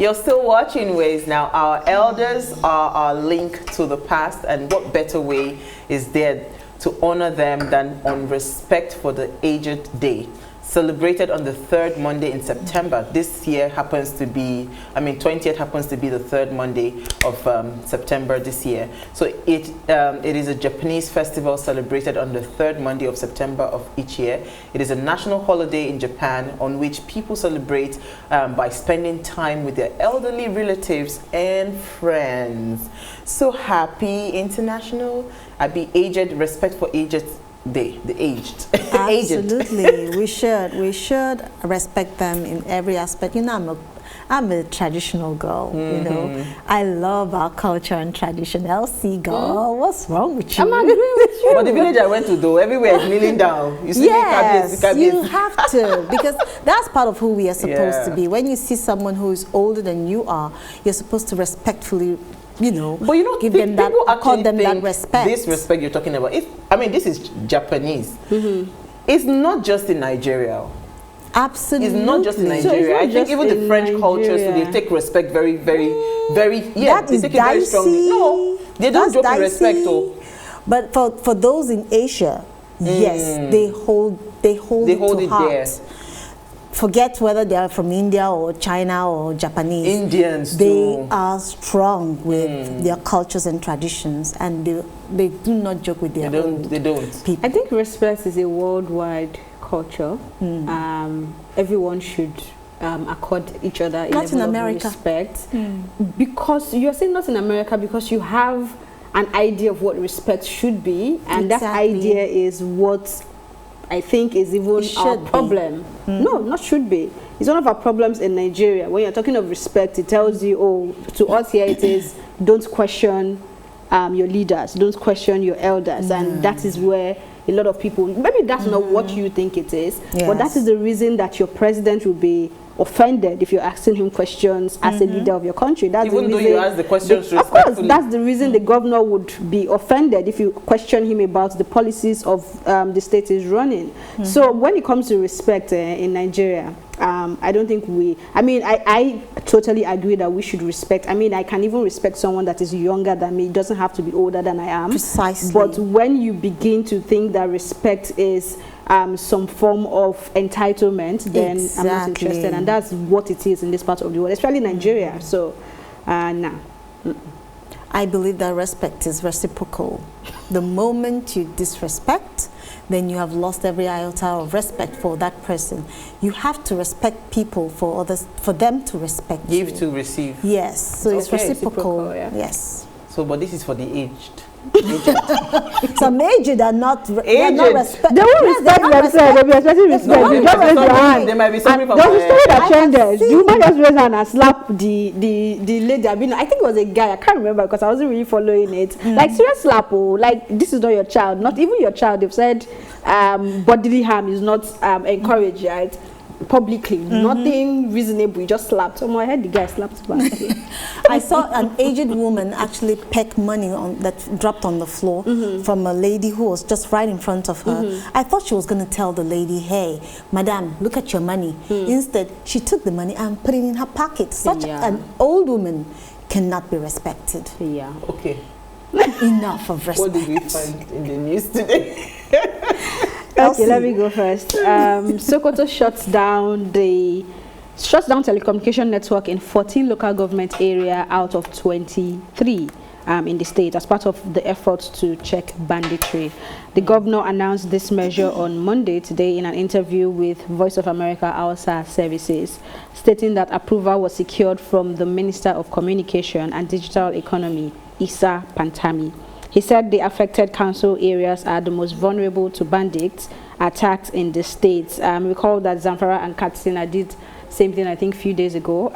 You're still watching Ways Now. Our elders are our link to the past, and what better way is there to honor them than on Respect for the Aged Day, celebrated on the third Monday in September. This year happens to be, 20th happens to be the third Monday of September this year. So it is a Japanese festival celebrated on the third Monday of September of each year. It is a national holiday in Japan on which people celebrate by spending time with their elderly relatives and friends. So happy International Aged Respect for Aged Day, the aged. Absolutely. we should respect them in every aspect. You know, I'm a traditional girl, you know. I love our culture and tradition. LC girl, what's wrong with you? I'm agreeing with you. But the village I went to, though, everywhere is kneeling down. You see, yes, you have to, because that's part of who we are supposed to be. When you see someone who is older than you are, you're supposed to respectfully, you know, but you know, give them that, accord them that respect. This respect you're talking about, this is Japanese. It's not just in Nigeria. Absolutely. It's not just in Nigeria. I think even the French culture, so they take respect very, very, very, that they is take it very strongly. No, they don't joke with respect, though. But for those in Asia, yes, they hold it to heart. Forget whether they are from India or China or Japanese. Indians They are strong with their cultures and traditions, and they do not joke with their They don't. people. I think respect is a worldwide culture. Everyone should accord each other a level of respect. Because you're saying not in America because you have an idea of what respect should be, and that idea is what I think is even our problem. No, not should be. It's one of our problems in Nigeria. When you're talking of respect, it tells you, oh, to us here it is, don't question your leaders, don't question your elders. And that is where a lot of people, maybe that's not what you think it is, but that is the reason that your president will be offended if you're asking him questions as a leader of your country. That's even though you ask the questions of course, that's the reason the governor would be offended if you question him about the policies of the state is running. So when it comes to respect in Nigeria, I don't think I totally agree that we should respect. I can even respect someone that is younger than me. It doesn't have to be older than I am. Precisely. But when you begin to think that respect is some form of entitlement, then I'm not interested, and that's what it is in this part of the world, especially Nigeria. So, nah. I believe that respect is reciprocal. The moment you disrespect, then you have lost every iota of respect for that person. You have to respect people for others, for them to respect you. Give to receive. Yes, so it's reciprocal. Yes. So, but this is for the aged. Some aged are not respect. They won't respect themselves. They'll be expecting respect. You don't raise your hand. There might be something from there was a story that trended. The woman just raised her hand and slapped the lady. I think it was a guy. I can't remember because I wasn't really following it. Like serious slap. Like this is not your child. Not even your child. They've said bodily harm is not encouraged, right? Publicly, nothing reasonable. You just slapped. I heard the guy slapped back. I saw an aged woman actually peck money that dropped on the floor from a lady who was just right in front of her. I thought she was going to tell the lady, "Hey, madam, look at your money." Instead, she took the money and put it in her pocket. Such an old woman cannot be respected. Yeah. Okay. Enough of respect. What did we find in the news today? Okay, let me go first. Sokoto shuts down telecommunication network in 14 local government area out of 23 in the state as part of the efforts to check banditry. The governor announced this measure on Monday today in an interview with Voice of America Hausa Services, stating that approval was secured from the Minister of Communication and Digital Economy, Issa Pantami. He said the affected council areas are the most vulnerable to bandits attacks in the states. Recall that Zamfara and Katsina did same thing, I think, a few days ago.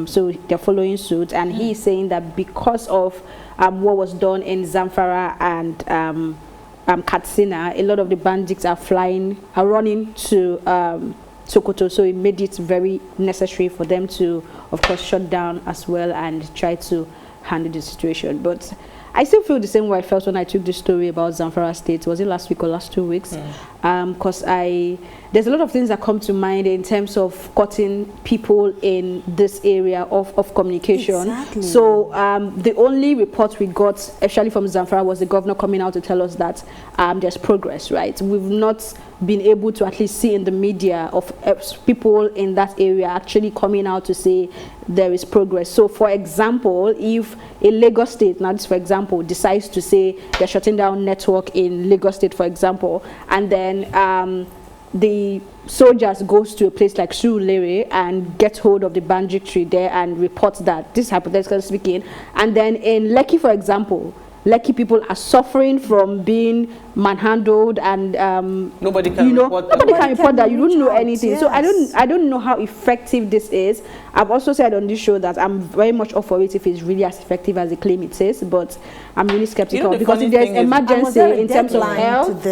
So they're following suit. And he is saying that because of what was done in Zamfara and Katsina, a lot of the bandits are running to Sokoto. So it made it very necessary for them to, of course, shut down as well and try to handle the situation. But I still feel the same way I felt when I took the story about Zamfara State. Was it last week or last 2 weeks? because there's a lot of things that come to mind in terms of cutting people in this area of communication. Exactly. So the only report we got, especially from Zamfara, was the governor coming out to tell us that there's progress, right? We've not been able to at least see in the media of people in that area actually coming out to say there is progress. So for example, if a Lagos State, now this for example, decides to say they're shutting down network in Lagos State, for example, and then the soldiers goes to a place like Surulere and get hold of the banditry there and reports that, this is hypothetically speaking, and then in Lekki, for example, Lekki people are suffering from being manhandled and nobody can report that. You don't know anything. Yes. So I don't know how effective this is. I've also said on this show that I'm very much up for it if it's really as effective as the claim it says, but I'm really skeptical because if there's emergency in terms of health,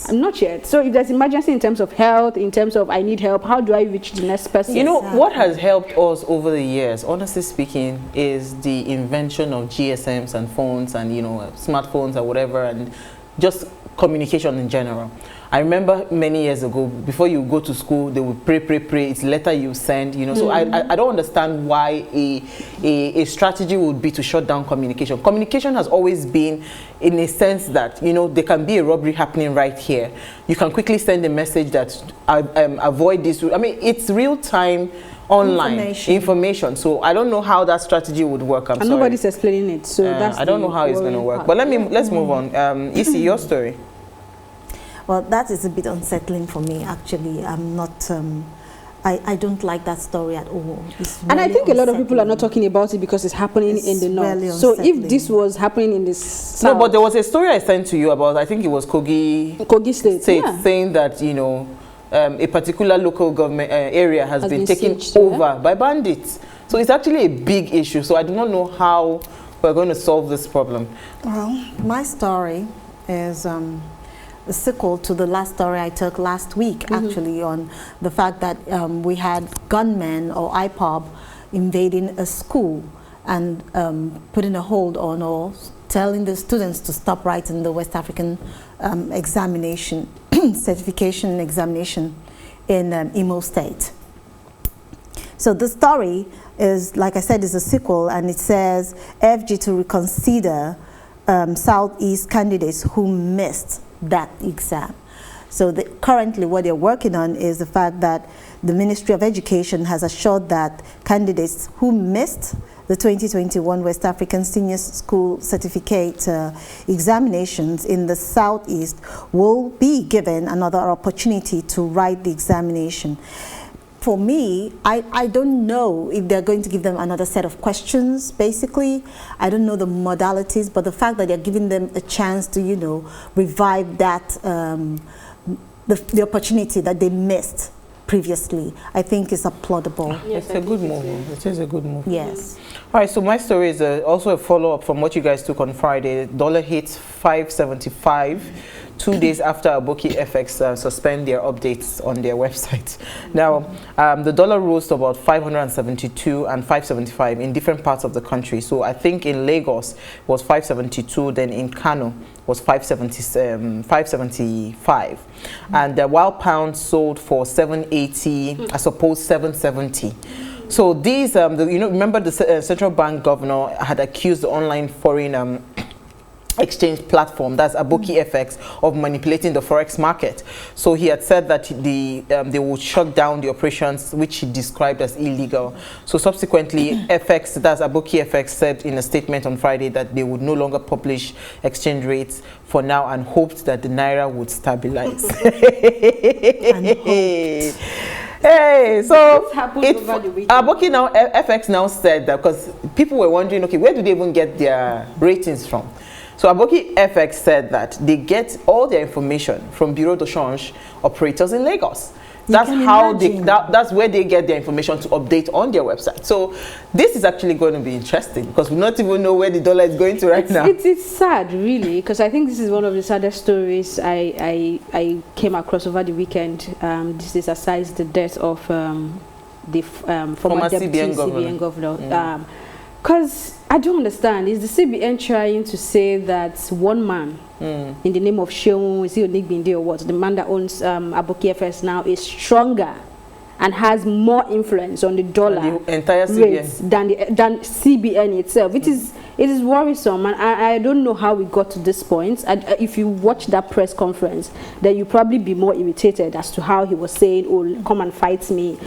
I'm not yet. So if there's emergency in terms of health, in terms of I need help, how do I reach the next person? You know, what has helped us over the years, honestly speaking, is the invention of GSMs and phones and, you know, smartphones or whatever, and just communication in general. I remember many years ago, before you go to school, they would pray. It's a letter you send, you know. So I don't understand why a strategy would be to shut down communication. Communication has always been in a sense that, you know, there can be a robbery happening right here. You can quickly send a message that avoid this. I mean, it's real time online information. So I don't know how that strategy would work. I'm sorry. Nobody's explaining it. So that's I don't know how it's going to work. But let's move on. Isi, your story. Well, that is a bit unsettling for me, actually. I'm not, I don't like that story at all. And I think a lot of people are not talking about it because it's happening in the north. Really so if this was happening in the south. No, but there was a story I sent to you about, I think it was Kogi State, saying that, you know, a particular local government area has been taken over by bandits. So it's actually a big issue. So I do not know how we're going to solve this problem. Well, my story is a sequel to the last story I took last week, actually, on the fact that we had gunmen or IPOB invading a school and putting a hold on or telling the students to stop writing the West African examination, certification examination in Imo State. So the story is, like I said, is a sequel, and it says FG to reconsider Southeast candidates who missed that exam. So currently what they're working on is the fact that the Ministry of Education has assured that candidates who missed the 2021 West African Senior School Certificate examinations in the Southeast will be given another opportunity to write the examination. For me, I don't know if they're going to give them another set of questions, basically. I don't know the modalities, but the fact that they're giving them a chance to, you know, revive that, the opportunity that they missed previously, I think is applaudable. Yes, it's a good move. It is a good move. Yes. All right, so my story is also a follow-up from what you guys took on Friday. Dollar hits 575. 2 days after AbokiFX suspend their updates on their website. Now, the dollar rose to about 572 and 575 in different parts of the country. So I think in Lagos was 572, then in Kano was 575. And while pounds sold for 780, I suppose 770. So these, you know, remember the central bank governor had accused the online foreign exchange platform, that's AbokiFX, of manipulating the forex market. So he had said that they would shut down the operations, which he described as illegal. So subsequently, FX, that's AbokiFX, said in a statement on Friday that they would no longer publish exchange rates for now and hoped that the naira would stabilize. Hey, so Aboki now, FX now said that, because people were wondering, okay, where do they even get their ratings from? So AbokiFX said that they get all their information from Bureau de Change operators in Lagos. That's how that's where they get their information to update on their website. So this is actually going to be interesting because we don't even know where the dollar is going to now. It's sad, really, because I think this is one of the saddest stories I came across over the weekend. This is aside the death of the former deputy CBN governor. Because I don't understand. Is the CBN trying to say that one man, in the name of Sheung, is he Onigbinde or what? The man that owns AbokiFX now is stronger and has more influence on the dollar the entire CBN than CBN itself. It is worrisome, and I don't know how we got to this point. If you watch that press conference, then you probably be more irritated as to how he was saying, "Oh, come and fight me."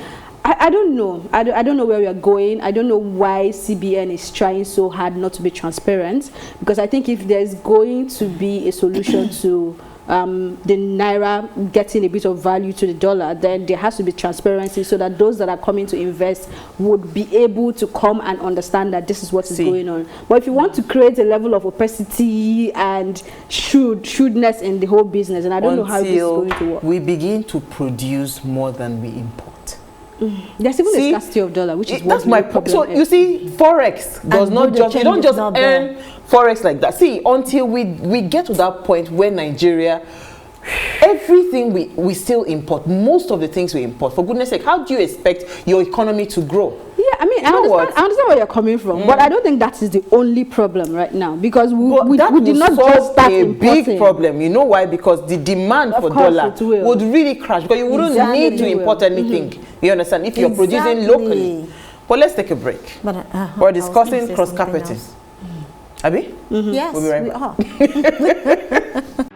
I don't know. I don't know where we are going. I don't know why CBN is trying so hard not to be transparent, because I think if there's going to be a solution to the naira getting a bit of value to the dollar, then there has to be transparency so that those that are coming to invest would be able to come and understand that this is what is going on. But if you want to create a level of opacity and shrewdness in the whole business, and I don't know how this is going to work. We begin to produce more than we import. There's even a scarcity of dollar, which is that's my problem. So you see, forex does not just, you don't just earn forex like that. See, until we get to that point where Nigeria, everything we still import, most of the things we import. For goodness sake, how do you expect your economy to grow? Yeah, I mean, I understand where you're coming from, but I don't think that is the only problem right now, because we did not just start importing. Big problem. You know why? Because the demand for dollar would really crash, because you wouldn't need to import anything. You understand? If you're producing locally. But let's take a break. We're discussing cross-carpeting. Abi? Yes, we'll be right back.